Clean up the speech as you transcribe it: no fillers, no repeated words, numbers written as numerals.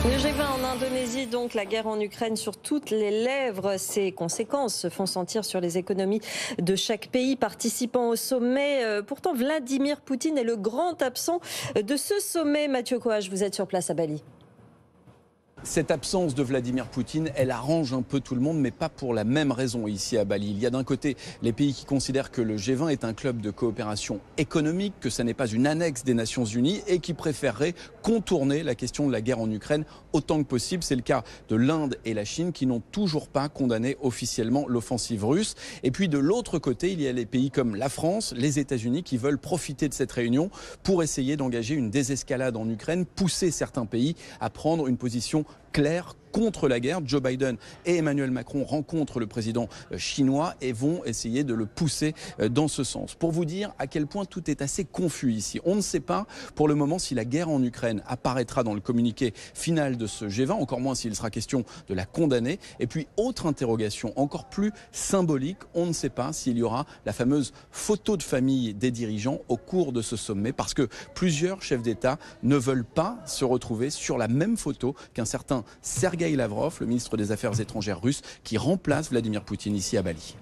Le G20 en Indonésie, donc la guerre en Ukraine sur toutes les lèvres. Ses conséquences se font sentir sur les économies de chaque pays participant au sommet. Pourtant, Vladimir Poutine est le grand absent de ce sommet. Mathieu Coage, vous êtes sur place à Bali. Cette absence de Vladimir Poutine, elle arrange un peu tout le monde, mais pas pour la même raison ici à Bali. Il y a d'un côté les pays qui considèrent que le G20 est un club de coopération économique, que ça n'est pas une annexe des Nations Unies et qui préféreraient contourner la question de la guerre en Ukraine autant que possible. C'est le cas de l'Inde et la Chine qui n'ont toujours pas condamné officiellement l'offensive russe. Et puis de l'autre côté, il y a les pays comme la France, les États-Unis qui veulent profiter de cette réunion pour essayer d'engager une désescalade en Ukraine, pousser certains pays à prendre une position clair contre la guerre. Joe Biden et Emmanuel Macron rencontrent le président chinois et vont essayer de le pousser dans ce sens. Pour vous dire à quel point tout est assez confus ici. On ne sait pas pour le moment si la guerre en Ukraine apparaîtra dans le communiqué final de ce G20, encore moins s'il sera question de la condamner. Et puis, autre interrogation encore plus symbolique, on ne sait pas s'il y aura la fameuse photo de famille des dirigeants au cours de ce sommet, parce que plusieurs chefs d'État ne veulent pas se retrouver sur la même photo qu'un certain Sergueï Lavrov, le ministre des Affaires étrangères russe, qui remplace Vladimir Poutine ici à Bali.